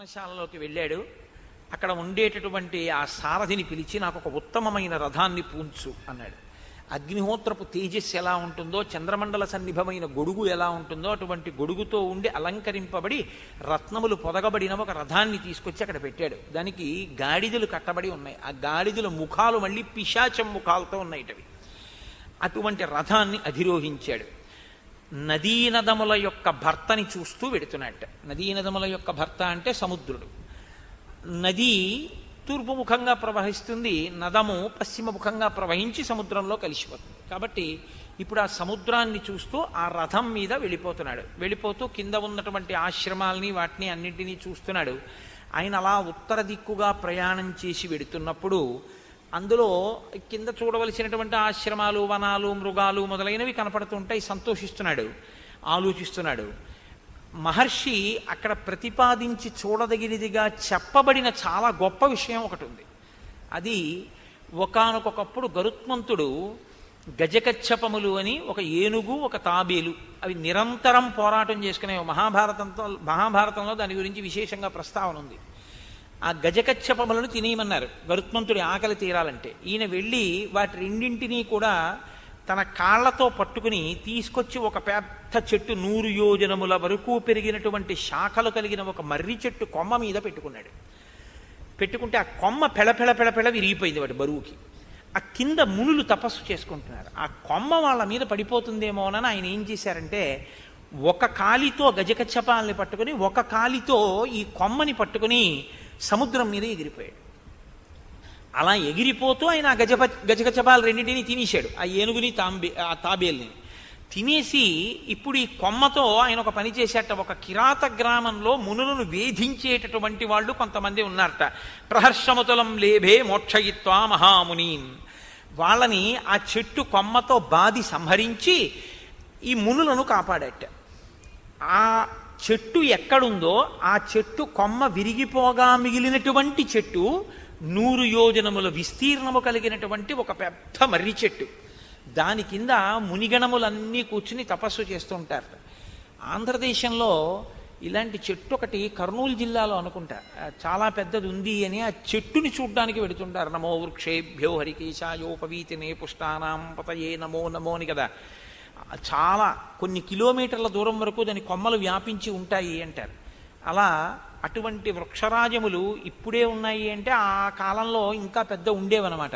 పర్ణశాలలోకి వెళ్ళాడు. అక్కడ ఉండేటటువంటి ఆ సారథిని పిలిచి నాకు ఒక ఉత్తమమైన రథాన్ని పూంచు అన్నాడు. అగ్నిహోత్రపు తేజస్సు ఎలా ఉంటుందో, చంద్రమండల సన్నిభమైన గొడుగు ఎలా ఉంటుందో అటువంటి గొడుగుతో ఉండి అలంకరింపబడి రత్నములు పొదగబడిన ఒక రథాన్ని తీసుకొచ్చి అక్కడ పెట్టాడు. దానికి గాడిదలు కట్టబడి ఉన్నాయి. ఆ గాడిదల ముఖాలు మళ్ళీ పిశాచం ముఖాలతో ఉన్నాయిటవి. అటువంటి రథాన్ని అధిరోహించాడు. నదీనదముల యొక్క భర్తని చూస్తూ వెడుతున్నట్ట. నదీనదముల యొక్క భర్త అంటే సముద్రుడు. నది తూర్పు ముఖంగా ప్రవహిస్తుంది, నదము పశ్చిమ ముఖంగా ప్రవహించి సముద్రంలో కలిసిపోతుంది. కాబట్టి ఇప్పుడు ఆ సముద్రాన్ని చూస్తూ ఆ రథం మీద వెళ్ళిపోతున్నాడు. వెళ్ళిపోతూ కింద ఉన్నటువంటి ఆశ్రమాలని వాటిని అన్నింటినీ చూస్తున్నాడు. ఆయన అలా ఉత్తర దిక్కుగా ప్రయాణం చేసి వెడుతున్నప్పుడు అందులో కింద చూడవలసినటువంటి ఆశ్రమాలు, వనాలు, మృగాలు మొదలైనవి కనపడుతుంటాయి. సంతోషిస్తున్నాడు, ఆలోచిస్తున్నాడు. మహర్షి అక్కడ ప్రతిపాదించి చూడదగినదిగా చెప్పబడిన చాలా గొప్ప విషయం ఒకటి ఉంది. అది ఒకానొకప్పుడు గరుత్మంతుడు గజకచ్చపములు అని ఒక ఏనుగు, ఒక తాబేలు, అవి నిరంతరం పోరాటం చేసుకునే మహాభారతంలో దాని గురించి విశేషంగా ప్రస్తావన ఉంది. ఆ గజకచ్చపములను తినేయమన్నారు గరుత్మంతుడి ఆకలి తీరాలంటే. ఈయన వెళ్ళి వాటి రెండింటినీ కూడా తన కాళ్లతో పట్టుకుని తీసుకొచ్చి ఒక పెద్ద చెట్టు 100 యోజనముల వరకు పెరిగినటువంటి శాఖలు కలిగిన ఒక మర్రి చెట్టు కొమ్మ మీద పెట్టుకున్నాడు. పెట్టుకుంటే ఆ కొమ్మ పెళపెళ విరిగిపోయింది వాటి బరువుకి. ఆ కింద మునులు తపస్సు చేసుకుంటున్నారు. ఆ కొమ్మ వాళ్ళ మీద పడిపోతుందేమోనని ఆయన ఏం చేశారంటే ఒక కాలితో గజకచ్చపాలని పట్టుకుని ఒక కాలితో ఈ కొమ్మని పట్టుకుని సముద్రం మీద ఎగిరిపోయాడు. అలా ఎగిరిపోతూ ఆయన గజకచ్చపాలు రెండింటినీ తినేశాడు. ఆ ఏనుగుని ఆ తాబేల్ని తినేసి ఇప్పుడు ఈ కొమ్మతో ఆయన ఒక పని చేసేట. ఒక కిరాత గ్రామంలో మునులను వేధించేటటువంటి వాళ్ళు కొంతమంది ఉన్నారట. ప్రహర్షముతులం లేభే మోక్షయిత్వా మహామునీన్. వాళ్ళని ఆ చెట్టు కొమ్మతో బాది సంహరించి ఈ మునులను కాపాడట. ఆ చెట్టు ఎక్కడుందో ఆ చెట్టు కొమ్మ విరిగిపోగా మిగిలినటువంటి చెట్టు 100 యోజనముల విస్తీర్ణము కలిగినటువంటి ఒక పెద్ద మర్రి చెట్టు. దాని కింద మునిగణములన్నీ కూర్చుని తపస్సు చేస్తుంటారు. ఆంధ్రదేశంలో ఇలాంటి చెట్టు ఒకటి కర్నూలు జిల్లాలో అనుకుంటా చాలా పెద్దది ఉంది అని ఆ చెట్టుని చూడ్డానికి వెడుతుంటారు. నమో వృక్షేభ్యో హరికేశాయోపవీతినే పుష్టానాం పతయే నమో నమో అని కదా. చాలా కొన్ని కిలోమీటర్ల దూరం వరకు దాని కొమ్మలు వ్యాపించి ఉంటాయి అంటారు. అలా అటువంటి వృక్షరాజములు ఇప్పుడే ఉన్నాయి అంటే ఆ కాలంలో ఇంకా పెద్ద ఉండేవన్నమాట.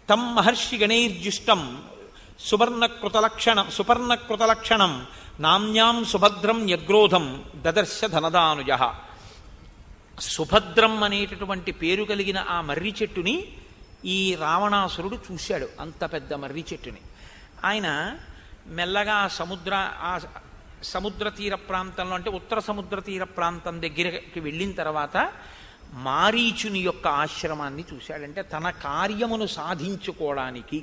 తం మహర్షి గణైర్జుష్టం సుపర్ణకృతలక్షణం నామ్యాం సుభద్రం యగ్రోధం దదర్శ ధనదానుజ. సుభద్రం అనేటటువంటి పేరు కలిగిన ఆ మర్రి చెట్టుని ఈ రావణాసురుడు చూశాడు. అంత పెద్ద మర్రి చెట్టుని ఆయన మెల్లగా సముద్ర తీర ప్రాంతంలో అంటే ఉత్తర సముద్ర తీర ప్రాంతం దగ్గరికి వెళ్ళిన తర్వాత మారీచుని యొక్క ఆశ్రమాన్ని చూశాడంటే తన కార్యమును సాధించుకోవడానికి.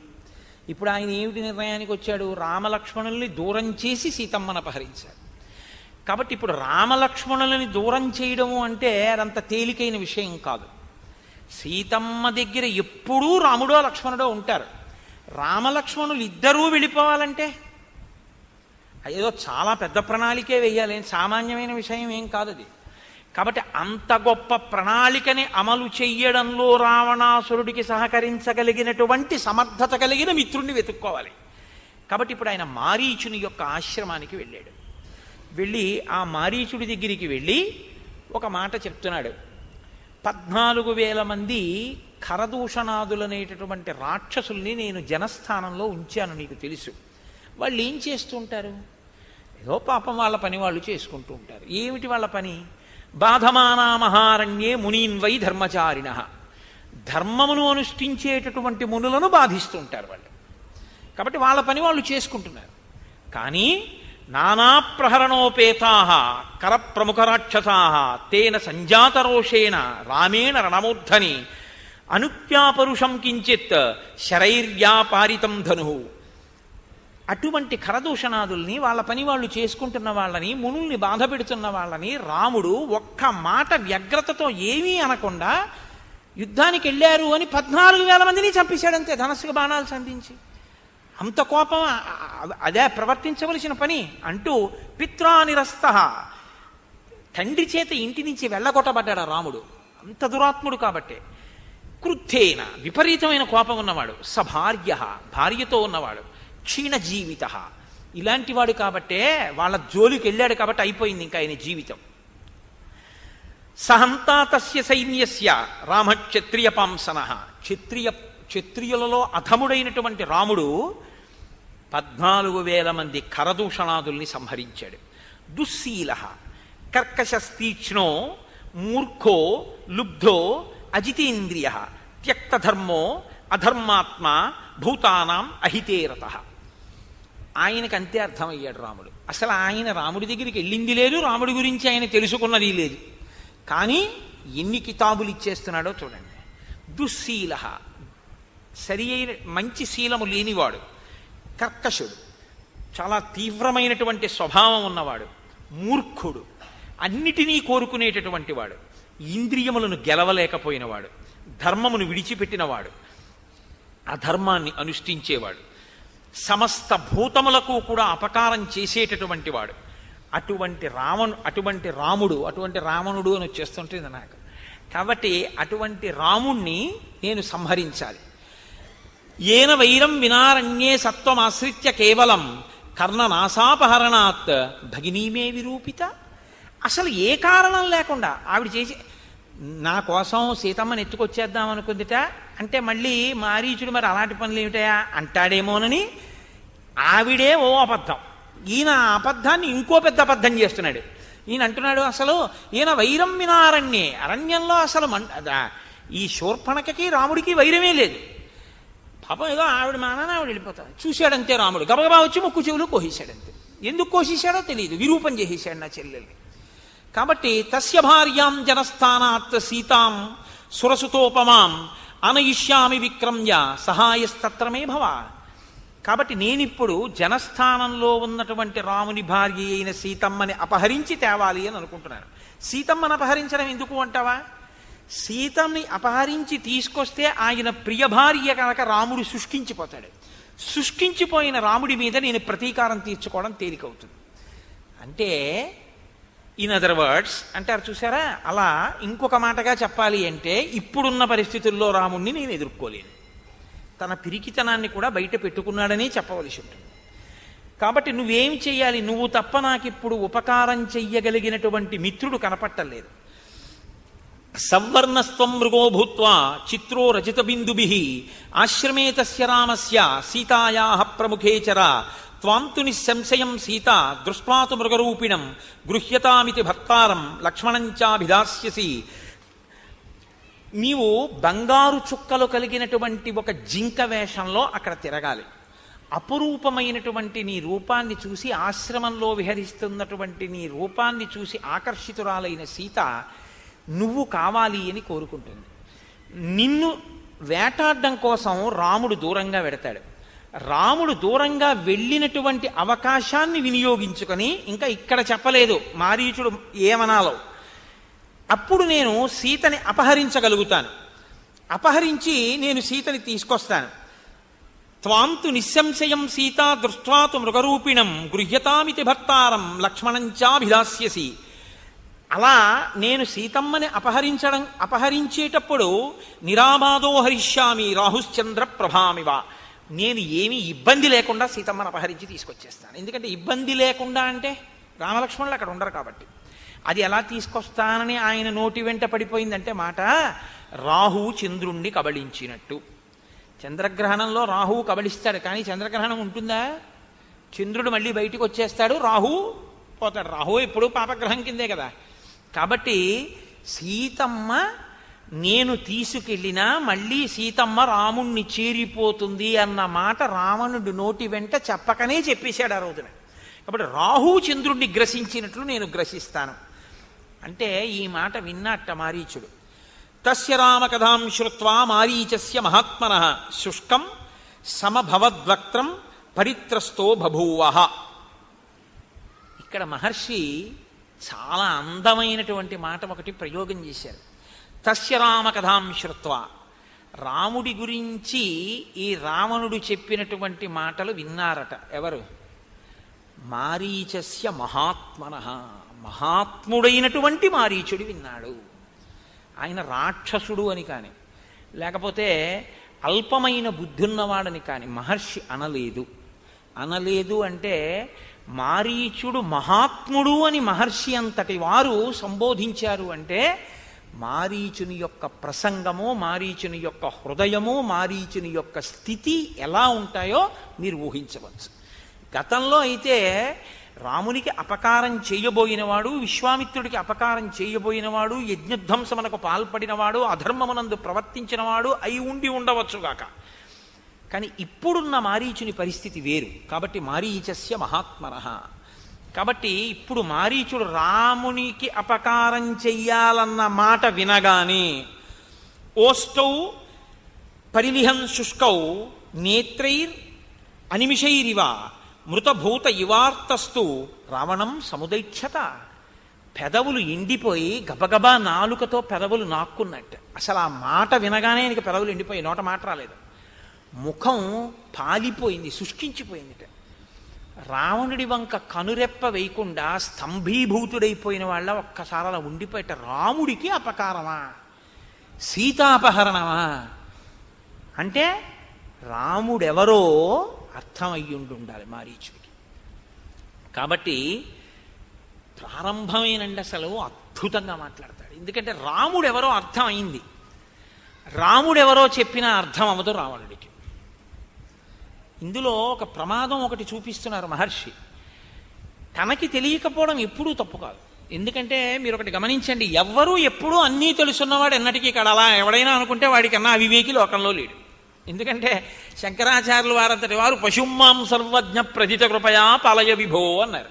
ఇప్పుడు ఆయన ఏమిటి నిర్ణయానికి వచ్చాడు? రామలక్ష్మణుల్ని దూరం చేసి సీతమ్మను అపహరించాడు. కాబట్టి ఇప్పుడు రామలక్ష్మణులని దూరం చేయడము అంటే అదంత తేలికైన విషయం కాదు. సీతమ్మ దగ్గర ఎప్పుడూ రాముడో లక్ష్మణుడో ఉంటారు. రామలక్ష్మణులు ఇద్దరూ వెళ్ళిపోవాలంటే ఏదో చాలా పెద్ద ప్రణాళికే వేయాలి, సామాన్యమైన విషయం ఏం కాదు అది. కాబట్టి అంత గొప్ప ప్రణాళికని అమలు చెయ్యడంలో రావణాసురుడికి సహకరించగలిగినటువంటి సమర్థత కలిగిన మిత్రుణ్ణి వెతుక్కోవాలి. కాబట్టి ఇప్పుడు ఆయన మారీచుని యొక్క ఆశ్రమానికి వెళ్ళాడు. వెళ్ళి ఆ మారీచుడి దగ్గరికి వెళ్ళి ఒక మాట చెప్తున్నాడు. 14,000 మంది ఖరదూషణాదులనేటటువంటి రాక్షసుల్ని నేను జనస్థానంలో ఉంచాను, నీకు తెలుసు. వాళ్ళు ఏం చేస్తుంటారు? ఏదో పాపం వాళ్ళ పని వాళ్ళు చేసుకుంటూ ఉంటారు. ఏమిటి వాళ్ళ పని? బాధమానా మహారణ్యే మునీన్వై ధర్మచారిణ. ధర్మమును అనుష్ఠించేటటువంటి మునులను బాధిస్తుంటారు వాళ్ళు. కాబట్టి వాళ్ళ పని వాళ్ళు చేసుకుంటున్నారు. కానీ నానా ప్రహరణోపేతా కరప్రముఖ రాక్షసా తేన సంజాతరోషేణ రామేణ రణమూర్ధని అనుప్యాపరుషం కించిత్ శరైర్యాపారితం ధను. అటువంటి ఖరదూషణాదుల్ని వాళ్ళ పని వాళ్ళు చేసుకుంటున్న వాళ్ళని, మునుల్ని బాధ పెడుతున్న వాళ్ళని రాముడు ఒక్క మాట వ్యగ్రతతో ఏమీ అనకుండా యుద్ధానికి వెళ్ళారు అని 14,000 మందిని చంపేశాడంతే ధనస్సుకు బాణాలు సంధించి. అంత కోపం అదే ప్రవర్తించవలసిన పని అంటూ పిత్రానిరస్తః తండ్రి చేత ఇంటి నుంచి వెళ్ళగొట్టబడ్డాడు ఆ రాముడు. అంత దురాత్ముడు కాబట్టే. క్రుద్ధేన, విపరీతమైన కోపం ఉన్నవాడు. సభార్య, భార్యతో ఉన్నవాడు. క్షీణజీవిత, ఇలాంటి వాడు కాబట్టే వాళ్ళ జోలికి వెళ్ళాడు కాబట్టి అయిపోయింది ఇంకా ఆయన జీవితం. సహంతా తస్య సైన్యస్య రామ క్షత్రియ పాంసన, క్షత్రియులలో అధముడైనటువంటి రాముడు 14,000 మంది కరదూషణాదుల్ని సంహరించాడు. దుశ్శీల, కర్కశస్తీక్ష్ణో, మూర్ఖో, లుబ్ధో, అజితేంద్రియ, త్యక్తధర్మో, అధర్మాత్మ, భూతానాం అహితేరత. ఆయనకు అంతే అర్థమయ్యాడు రాముడు. అసలు ఆయన రాముడి దగ్గరికి వెళ్ళింది లేదు, రాముడి గురించి ఆయన తెలుసుకున్నది లేదు. కానీ ఎన్ని కితాబులు ఇచ్చేస్తున్నాడో చూడండి. దుశ్శీల, సరి అయిన మంచి శీలము లేనివాడు. కర్కశుడు, చాలా తీవ్రమైనటువంటి స్వభావం ఉన్నవాడు. మూర్ఖుడు, అన్నిటినీ కోరుకునేటటువంటి వాడు. ఇంద్రియములను గెలవలేకపోయినవాడు. ధర్మమును విడిచిపెట్టినవాడు. అధర్మాన్ని అనుష్ఠించేవాడు. సమస్త భూతములకు కూడా అపకారం చేసేటటువంటి వాడు. అటువంటి రావణుడు అని వచ్చేస్తుంటుంది నాకు. కాబట్టి అటువంటి రాముణ్ణి నేను సంహరించాలి. ఏన వైరం వినారణ్యే సత్వమాశ్రిత్య కేవలం కర్ణనాసాపహరణాత్ భగినీమే విరూపిత. అసలు ఏ కారణం లేకుండా ఆవిడ చేసి నా కోసం సీతమ్మని ఎత్తుకొచ్చేద్దాం అనుకుందిట అంటే మళ్ళీ మారీచుడు మరి అలాంటి పనులు ఏమిటయా అంటాడేమోనని ఆవిడే ఓ అబద్ధం. ఈయన ఆ అబద్ధాన్ని ఇంకో పెద్ద అబద్ధం చేస్తున్నాడు. ఈయన అంటున్నాడు అసలు ఈయన వైరం వినారణ్యే, అరణ్యంలో అసలు ఈ శూర్పణఖకి రాముడికి వైరమే లేదు. పాపం ఏదో ఆవిడ మానాన్ని ఆవిడ వెళ్ళిపోతాడు. చూశాడంతే రాముడు, గబగబా వచ్చి ముక్కు చెవులు కోసేశాడంతే. ఎందుకు కోసేశాడో తెలియదు, విరూపం చేసేశాడు నా చెల్లెల్ని. కాబట్టి తస్య భార్యాం జనస్థానాత్ సీతాం సురసుతోపమాం అనయిష్యామి విక్రమ్య సహాయస్తత్రమే భవ. కాబట్టి నేనిప్పుడు జనస్థానంలో ఉన్నటువంటి రాముని భార్య అయిన సీతమ్మని అపహరించి తేవాలి అని అనుకుంటున్నాను. సీతమ్మని అపహరించడం ఎందుకు అంటావా? సీతమ్మని అపహరించి తీసుకొస్తే ఆయన ప్రియ భార్య కనుక రాముడు శుష్కించిపోతాడు. శుష్కించిపోయిన రాముడి మీద నేను ప్రతీకారం తీర్చుకోవడం తేలికవుతుంది. అంటే ఇన్ అదర్ వర్డ్స్ అంటారు చూసారా, అలా ఇంకొక మాటగా చెప్పాలి అంటే ఇప్పుడున్న పరిస్థితుల్లో రాముణ్ణి నేను ఎదుర్కోలేను. తన పిరికితనాన్ని కూడా బయట పెట్టుకున్నాడని చెప్పవలసి ఉంటుంది. కాబట్టి నువ్వేం చెయ్యాలి? నువ్వు తప్ప నాకిప్పుడు ఉపకారం చెయ్యగలిగినటువంటి మిత్రుడు కనపట్టలేదు. సవర్ణస్త్వం మృగో భూత్వా చిత్రో రజిత బిందుభిః ఆశ్రమే తస్య రామస్య సీతాయాః ప్రముఖే చర త్వాంతు నిస్సంశయం సీత దృష్ట్వాతు మృగరూపిణం గృహ్యతామితి భర్తారం లక్ష్మణంచాభిదాస్యసి. నీవు బంగారు చుక్కలు కలిగినటువంటి ఒక జింక వేషంలో అక్కడ తిరగాలి. అపురూపమైనటువంటి నీ రూపాన్ని చూసి, ఆశ్రమంలో విహరిస్తున్నటువంటి నీ రూపాన్ని చూసి ఆకర్షితురాలైన సీత నువ్వు కావాలి అని కోరుకుంటుంది. నిన్ను వేటాడడం కోసం రాముడు దూరంగా వెడతాడు. రాముడు దూరంగా వెళ్ళినటువంటి అవకాశాన్ని వినియోగించుకొని, ఇంకా ఇక్కడ చెప్పలేదు మారీచుడు ఏమనాలో, అప్పుడు నేను సీతని అపహరించగలుగుతాను. అపహరించి నేను సీతని తీసుకొస్తాను. త్వాంతు నిస్సంశయం సీతా దృష్ట్వాతు మృగరూపిణం గృహ్యతామితి భర్తారం లక్ష్మణంచాభిదాస్యసి. అలా నేను సీతమ్మని అపహరించేటప్పుడు నిరాబాదో హరిష్యామి రాహుశ్చంద్ర ప్రభామివ. నేను ఏమీ ఇబ్బంది లేకుండా సీతమ్మని అపహరించి తీసుకొచ్చేస్తాను. ఎందుకంటే ఇబ్బంది లేకుండా అంటే రామలక్ష్మణులు అక్కడ ఉండరు కాబట్టి. అది ఎలా తీసుకొస్తానని ఆయన నోటి వెంట పడిపోయిందంటే మాట, రాహువు చంద్రుణ్ణి కబళించినట్టు. చంద్రగ్రహణంలో రాహువు కబళిస్తాడు, కానీ చంద్రగ్రహణం ఉంటుందా? చంద్రుడు మళ్ళీ బయటికి వచ్చేస్తాడు, రాహువు పోతాడు. రాహువు ఎప్పుడు పాపగ్రహం కిందే కదా. కాబట్టి సీతమ్మ నేను తీసుకెళ్ళినా మళ్ళీ సీతమ్మ రాముణ్ణి చేరిపోతుంది అన్న మాట రావణుడి నోటి వెంట చెప్పకనే చెప్పేశాడు ఆ రోజున. కాబట్టి రాహువు చంద్రుణ్ణి గ్రసించినట్లు నేను గ్రసిస్తాను అంటే ఈ మాట విన్నట్ట మారీచుడు. తస్య రామకథాం శ్రుత్వా మారీచస్య మహాత్మనః శుష్కం సమభవద్వక్త్రం పరిత్రస్తో బభూవః. ఇక్కడ మహర్షి చాలా అందమైనటువంటి మాట ఒకటి ప్రయోగం చేశారు. తస్య రామకథాం శ్రుత్వా, రాముడి గురించి ఈ రావణుడు చెప్పినటువంటి మాటలు విన్నారట. ఎవరు? మారీచస్య మహాత్మనః. మహాత్ముడైనటువంటి మారీచుడు విన్నాడు. ఆయన రాక్షసుడు అని కానీ లేకపోతే అల్పమైన బుద్ధి ఉన్నవాడని కానీ మహర్షి అనలేదు. అనలేదు అంటే మారీచుడు మహాత్ముడు అని మహర్షి అంతటి వారు సంబోధించారు అంటే మారీచుని యొక్క ప్రసంగము, మారీచుని యొక్క హృదయము, మారీచుని యొక్క స్థితి ఎలా ఉంటాయో మీరు ఊహించవచ్చు. గతంలో అయితే రామునికి అపకారం చేయబోయినవాడు, విశ్వామిత్రుడికి అపకారం చేయబోయినవాడు, యజ్ఞధ్వంసమునకు పాల్పడినవాడు, అధర్మమునందు ప్రవర్తించినవాడు అయి ఉండి ఉండవచ్చుగాక. కానీ ఇప్పుడున్న మారీచుని పరిస్థితి వేరు. కాబట్టి మారీచస్య మహాత్మనః. కాబట్టి ఇప్పుడు మారీచుడు రామునికి అపకారం చెయ్యాలన్న మాట వినగానే ఓష్టౌ పరిలిహం శుష్కౌ నేత్రైర్ అనిమిషైరివ మృతభూత ఇవార్తస్తు రావణం సముదైక్షత. పెదవులు ఎండిపోయి గబగబా నాలుకతో పెదవులు నాక్కున్నట్టు. అసలు ఆ మాట వినగానే ఆయనకి పెదవులు ఎండిపోయి నోట మాట రాలేదు. ముఖం పాలిపోయింది, శుష్కించిపోయింది. రావణుడి వంక కనురెప్ప వేయకుండా స్తంభీభూతుడైపోయిన వాళ్ళ ఒక్కసారి అలా ఉండిపోయేట. రాముడికి అపకారమా, సీతాపహరణమా అంటే రాముడెవరో అర్థమయ్యుండాలి మారీచుడికి. కాబట్టి ప్రారంభమేనండి అసలు అద్భుతంగా మాట్లాడతాడు. ఎందుకంటే రాముడెవరో అర్థమైంది. రాముడెవరో చెప్పినా అర్థం అవ్వదు రావణుడికి. ఇందులో ఒక ప్రమాదం ఒకటి చూపిస్తున్నారు మహర్షి. తనకి తెలియకపోవడం ఎప్పుడూ తప్పు కాదు. ఎందుకంటే మీరు ఒకటి గమనించండి, ఎవ్వరూ ఎప్పుడూ అన్నీ తెలుసున్నవాడు ఎన్నటికీ కడలా ఎవడైనా అనుకుంటే వాడికన్నా అవివేకి లోకంలో లేడు. ఎందుకంటే శంకరాచార్యులు వారంతటి వారు పశుమాం సర్వజ్ఞ ప్రజిత కృపయా పాలయ విభో అన్నారు.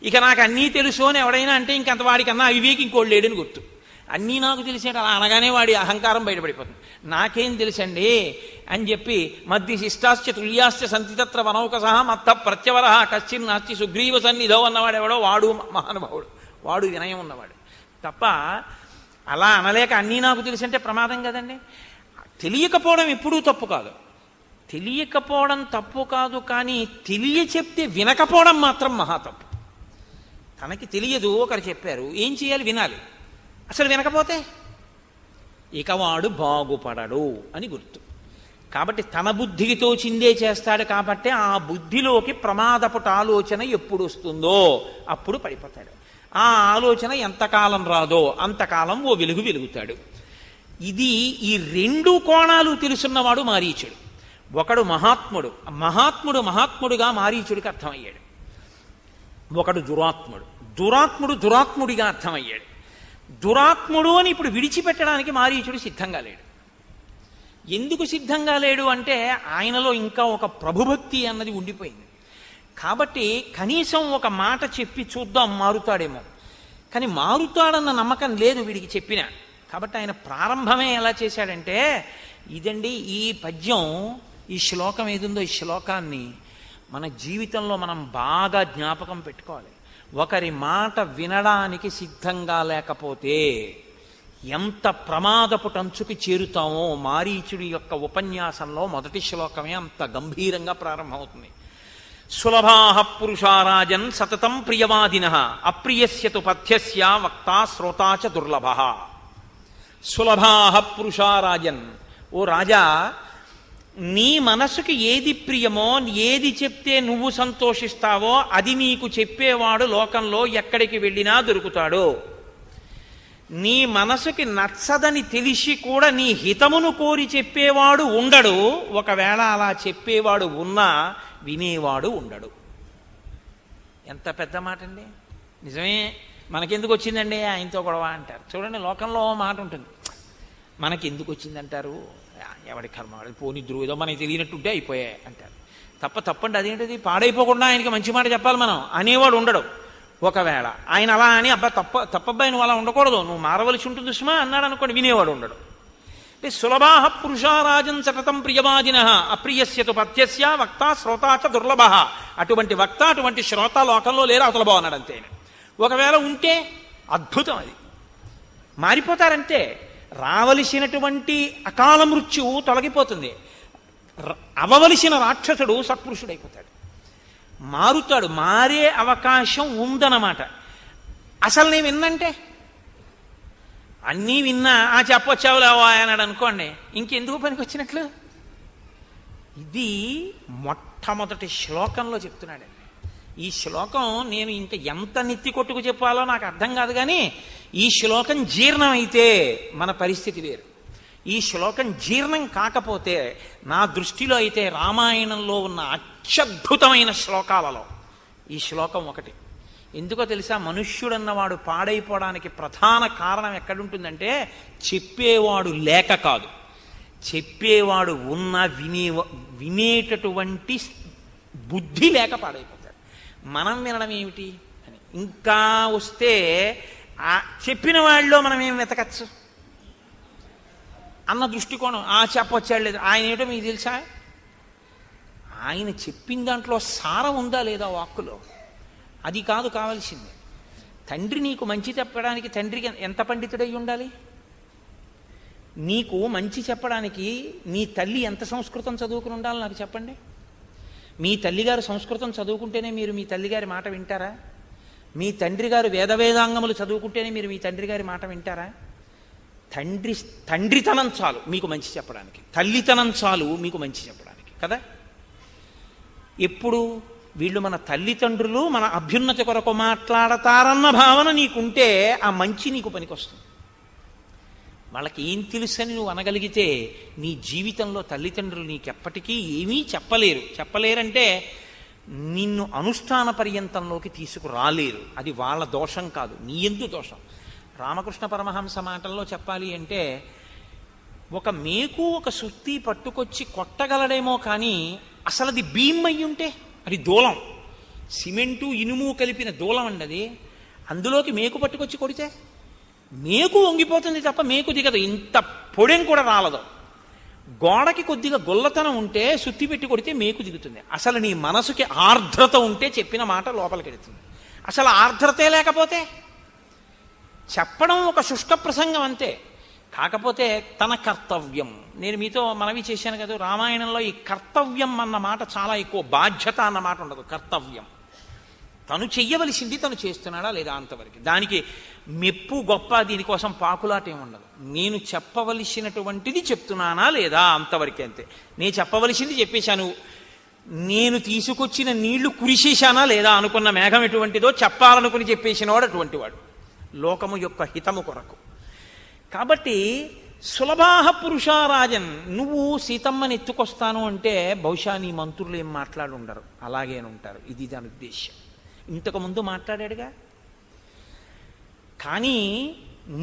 ఇక నాకు అన్నీ తెలుసు అని ఎవడైనా అంటే ఇంకంత వాడికన్నా అవివేకి ఇంకోటి లేడని గుర్తు. అన్నీ నాకు తెలిసేట అలా అనగానే వాడి అహంకారం బయటపడిపోతుంది. నాకేం తెలుసండి అని చెప్పి మధ్య శిష్టాశ్చ తుల్యాశ్చ సంతితత్ర వనౌకసహ మత్త ప్రత్యవర కశ్చిన్ నాస్తి సుగ్రీవ సన్నిధో అన్నవాడు ఎవడో వాడు మహానుభావుడు, వాడు వినయం ఉన్నవాడు తప్ప అలా అనలేక అన్నీ నాకు తెలిసంటే ప్రమాదం కదండి. తెలియకపోవడం ఎప్పుడూ తప్పు కాదు. తెలియకపోవడం తప్పు కాదు, కానీ తెలియ చెప్తే వినకపోవడం మాత్రం మహా తప్పు. తనకి తెలియదు, ఒకరు చెప్పారు, ఏం చేయాలి? వినాలి. అసలు వినకపోతే ఇక వాడు బాగుపడడు అని గుర్తు. కాబట్టి తన బుద్ధికి తోచిందే చేస్తాడు. కాబట్టి ఆ బుద్ధిలోకి ప్రమాదపుట ఆలోచన ఎప్పుడు వస్తుందో అప్పుడు పడిపోతాడు. ఆ ఆలోచన ఎంతకాలం రాదో అంతకాలం ఓ వెలుగు వెలుగుతాడు. ఇది ఈ రెండు కోణాలు తెలుసున్నవాడు మారీచుడు. ఒకడు మహాత్ముడు, మహాత్ముడుగా మారీచుడికి అర్థమయ్యాడు. ఒకడు దురాత్ముడిగా అర్థమయ్యాడు. దురాత్ముడు అని ఇప్పుడు విడిచిపెట్టడానికి మారీచుడు సిద్ధంగా లేడు. ఎందుకు సిద్ధంగా లేడు అంటే ఆయనలో ఇంకా ఒక ప్రభుభక్తి అన్నది ఉండిపోయింది. కాబట్టి కనీసం ఒక మాట చెప్పి చూద్దాం మారుతాడేమో, కానీ మారుతాడన్న నమ్మకం లేదు వీడికి చెప్పినా. కాబట్టి ఆయన ప్రారంభమే ఎలా చేశాడంటే, ఇదండి ఈ పద్యం, ఈ శ్లోకం ఏదుందో ఈ శ్లోకాన్ని మన జీవితంలో మనం బాగా జ్ఞాపకం పెట్టుకోవాలి. ఒకరి మాట వినడానికి సిద్ధంగా లేకపోతే ఎంత ప్రమాదపు టంచుకి చేరుతామో మారీచుడి యొక్క ఉపన్యాసంలో మొదటి శ్లోకమే అంత గంభీరంగా ప్రారంభమవుతుంది. సులభాః పురుషారాజన్ సతతం ప్రియవాదినః అప్రియస్యతు పథ్యస్య వక్తా శ్రోతా చ దుర్లభః. సులభాః పురుషారాజన్, ఓ రాజా, నీ మనసుకి ఏది ప్రియమో, ఏది చెప్తే నువ్వు సంతోషిస్తావో అది నీకు చెప్పేవాడు లోకంలో ఎక్కడికి వెళ్ళినా దొరుకుతాడు. నీ మనసుకి నచ్చదని తెలిసి కూడా నీ హితమును కోరి చెప్పేవాడు ఉండడు. ఒకవేళ అలా చెప్పేవాడు ఉన్నా వినేవాడు ఉండడు. ఎంత పెద్ద మాట అండి. నిజమే, మనకెందుకు వచ్చిందండి ఆయనతో గొడవ అంటారు. చూడండి, లోకంలో మాట ఉంటుంది, మనకెందుకు వచ్చిందంటారు, ఎవడి కర్మ వాడి పోని ఏదో మనకి తెలియనట్టుంటే అయిపోయాయి అంటారు. తప్పండి. అదేంటిది, పాడైపోకుండా ఆయనకి మంచి మాట చెప్పాలి మనం అనేవాడు ఉండడు. ఒకవేళ ఆయన అలా అని తప్పబ్బాయి నువ్వు అలా ఉండకూడదు, నువ్వు మారవలసి ఉంటుంది సుమా అన్నాడు అనుకోండి, వినేవాడు ఉండడు. అంటే సులభాః పురుషారాజన్ సతతం ప్రియవాదినః అప్రియస్యతు పథ్యస్య వక్తా శ్రోతా చ దుర్లభః. అటువంటి వక్త, అటువంటి శ్రోత లోకంలో లేరు, అవతల బాగున్నాడు అంతే. ఒకవేళ ఉంటే అద్భుతం, అది మారిపోతారంటే రావలసినటువంటి అకాల మృత్యువు తొలగిపోతుంది. అవవలసిన రాక్షసుడు సత్పురుషుడైపోతాడు, మారుతాడు. మారే అవకాశం ఉందన్నమాట. అసలు నేను విన్నంటే అన్నీ విన్నా చెప్పొచ్చావులేవా అన్నాడు అనుకోండి, ఇంకెందుకు పనికి వచ్చినట్లు? ఇది మొట్టమొదటి శ్లోకంలో చెప్తున్నాడండి. ఈ శ్లోకం నేను ఇంకా ఎంత నెత్తి కొట్టుకు చెప్పాలో నాకు అర్థం కాదు, కానీ ఈ శ్లోకం జీర్ణమైతే మన పరిస్థితి వేరు. ఈ శ్లోకం జీర్ణం కాకపోతే నా దృష్టిలో అయితే రామాయణంలో ఉన్న అత్యద్భుతమైన శ్లోకాలలో ఈ శ్లోకం ఒకటి. ఎందుకో తెలుసా? మనుష్యుడన్నవాడు పాడైపోవడానికి ప్రధాన కారణం ఎక్కడుంటుందంటే చెప్పేవాడు లేక కాదు, చెప్పేవాడు ఉన్న వినేటటువంటి బుద్ధి లేక పాడైపోతాడు. మనం వినడం ఏమిటి అని ఇంకా వస్తే చెప్పిన వాళ్ళలో మనం ఏం వెతకచ్చు అన్న దృష్టికోణం. చెప్పొచ్చాడు లేదు, ఆయన ఏమిటో మీకు తెలుసా? ఆయన చెప్పిన దాంట్లో సారం ఉందా లేదా వాక్కులో? అది కాదు కావాల్సింది. తండ్రి నీకు మంచి చెప్పడానికి తండ్రికి ఎంత పండితుడై ఉండాలి? నీకు మంచి చెప్పడానికి నీ తల్లి ఎంత సంస్కృతం చదువుకుని ఉండాలి నాకు చెప్పండి. మీ తల్లిగారు సంస్కృతం చదువుకుంటేనే మీరు మీ తల్లిగారి మాట వింటారా? మీ తండ్రి గారు వేదాంగములు చదువుకుంటేనే మీరు మీ తండ్రి గారి మాట వింటారా? తండ్రితనం చాలు మీకు మంచి చెప్పడానికి, తల్లితనం చాలు మీకు మంచి చెప్పడానికి కదా. ఎప్పుడు వీళ్ళు మన తల్లిదండ్రులు మన అభ్యున్నతి కొరకు మాట్లాడతారన్న భావన నీకుంటే ఆ మంచి నీకు పనికొస్తుంది. వాళ్ళకి ఏం తెలుసని నువ్వు అనగలిగితే నీ జీవితంలో తల్లిదండ్రులు నీకెప్పటికీ ఏమీ చెప్పలేరంటే నిన్ను అనుష్ఠాన పర్యంతంలోకి తీసుకురాలేరు. అది వాళ్ళ దోషం కాదు, నీ యందు దోషం. రామకృష్ణ పరమహంస మాటల్లో చెప్పాలి అంటే ఒక మేకు ఒక సుత్తి పట్టుకొచ్చి కొట్టగలడేమో కానీ అసలు అది భీమ్ అయ్యి ఉంటే అది దూలం, సిమెంటు ఇనుము కలిపిన దూలం అండి అది. అందులోకి మేకు పట్టుకొచ్చి కొడితే మేకు వంగిపోతుంది తప్ప మేకు దిగదు, ఇంత పొడెం కూడా రాలదు. గోడకి కొద్దిగా గొల్లతనం ఉంటే సుత్తి పెట్టి కొడితే మేకు దిగుతుంది. అసలు నీ మనసుకి ఆర్ద్రత ఉంటే చెప్పిన మాట లోపలికి వెళుతుంది. అసలు ఆర్ద్రతే లేకపోతే చెప్పడం ఒక శుష్క ప్రసంగం అంతే. కాకపోతే తన కర్తవ్యం, నేను మీతో మనవి చేశాను కదా, రామాయణంలో ఈ కర్తవ్యం అన్న మాట చాలా ఎక్కువ, బాధ్యత అన్న మాట ఉండదు. కర్తవ్యం తను చెయ్యవలసింది తను చేస్తున్నాడా లేదా అంతవరకు. దానికి మెప్పు గొప్ప దీనికోసం పాకులాట ఏమి ఉండదు. నేను చెప్పవలసినటువంటిది చెప్తున్నానా లేదా అంతవరకే అంతే. నేను చెప్పవలసింది చెప్పేశాను, నేను తీసుకొచ్చిన నీళ్లు కురిసేశానా లేదా, అనుకున్న మేఘం ఎటువంటిదో చెప్పాలనుకుని చెప్పేసినవాడు అటువంటి వాడు లోకము యొక్క హితము కొరకు. కాబట్టి సులభాహ పురుషారాజన్, నువ్వు సీతమ్మని ఎత్తుకొస్తాను అంటే బహుశా నీ మంత్రులు ఏం మాట్లాడుండరు, అలాగే ఉంటారు. ఇది దాని ఉద్దేశ్యం. ఇంతకుముందు మాట్లాడాడుగా. కానీ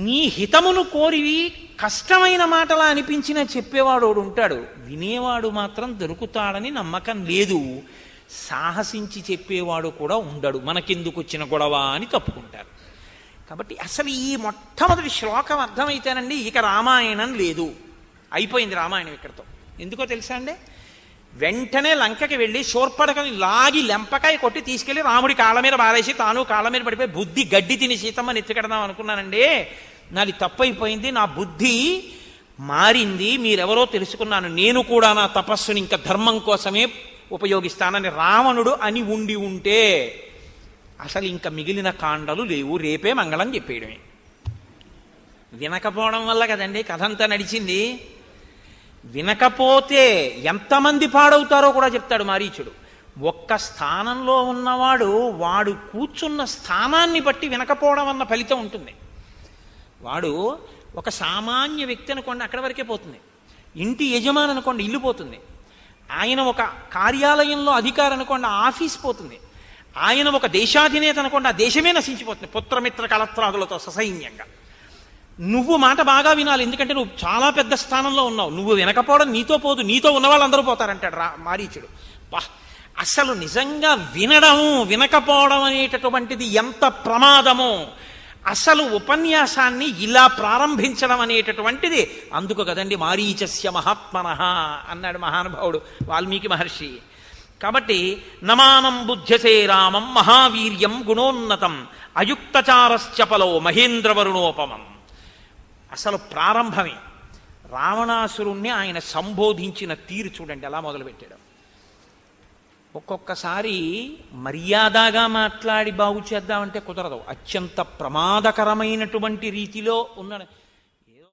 నీ హితమును కోరివి కష్టమైన మాటలా అనిపించిన చెప్పేవాడు ఉంటాడు, వినేవాడు మాత్రం దొరుకుతాడని నమ్మకం లేదు. సాహసించి చెప్పేవాడు కూడా ఉండడు, మనకెందుకు వచ్చిన గొడవ అని తప్పుకుంటారు. కాబట్టి అసలు ఈ మొట్టమొదటి శ్లోకం అర్థమైతేనండి ఇక రామాయణం లేదు, అయిపోయింది రామాయణం ఇక్కడితో. ఎందుకో తెలుసా అండి, వెంటనే లంకకి వెళ్ళి శూర్పణఖని లాగి లెంపకాయ కొట్టి తీసుకెళ్లి రాముడి కాళ్ళ మీద బారేసి తాను కాళ్ళ మీద పడిపోయి బుద్ధి గడ్డి తిని సీతమ్మని ఎత్తుకెడదాం అనుకున్నానండి, నాది తప్పైపోయింది, నా బుద్ధి మారింది, మీరెవరో తెలుసుకున్నాను, నేను కూడా నా తపస్సుని ఇంకా ధర్మం కోసమే ఉపయోగిస్తానని రావణుడు అని ఉంటే అసలు ఇంకా మిగిలిన కాండలు లేవు, రేపే మంగళం చెప్పేయడమే. వినకపోవడం వల్ల కదండి కథ అంతా నడిచింది. వినకపోతే ఎంతమంది పాడవుతారో కూడా చెప్తాడు మారీచుడు. ఒక్క స్థానంలో ఉన్నవాడు వాడు కూర్చున్న స్థానాన్ని బట్టి వినకపోవడం అన్న ఫలితం ఉంటుంది. వాడు ఒక సామాన్య వ్యక్తి అనుకోండి, అక్కడి వరకే పోతుంది. ఇంటి యజమాని అనుకోండి, ఇల్లు పోతుంది. ఆయన ఒక కార్యాలయంలో అధికారి అనుకోండి, ఆఫీస్ పోతుంది. ఆయన ఒక దేశాధినేత అనుకోండి, ఆ దేశమే నశించిపోతుంది పుత్రమిత్ర కలత్రాదులతో ససైన్యంగా. నువ్వు మాట బాగా వినాలి, ఎందుకంటే నువ్వు చాలా పెద్ద స్థానంలో ఉన్నావు. నువ్వు వినకపోవడం నీతో పోదు, నీతో ఉన్న వాళ్ళందరూ పోతారంటాడు మారీచుడు. అసలు నిజంగా వినడము వినకపోవడం అనేటటువంటిది ఎంత ప్రమాదమో, అసలు ఉపన్యాసాన్ని ఇలా ప్రారంభించడం అనేటటువంటిది. అందుకు కదండి మారీచస్య మహాత్మనః అన్నాడు మహానుభావుడు వాల్మీకి మహర్షి. కాబట్టి నమానం బుద్ధ్యసే రామం మహావీర్యం గుణోన్నతం అయుక్తచారశ్చపలో మహేంద్రవరుణోపమం. అసలు ప్రారంభమే రావణాసురుణ్ణి ఆయన సంబోధించిన తీరు చూడండి ఎలా మొదలుపెట్టాడు. ఒక్కొక్కసారి మర్యాదగా మాట్లాడి బాగు చేద్దామంటే కుదరదు. అత్యంత ప్రమాదకరమైనటువంటి రీతిలో ఉన్న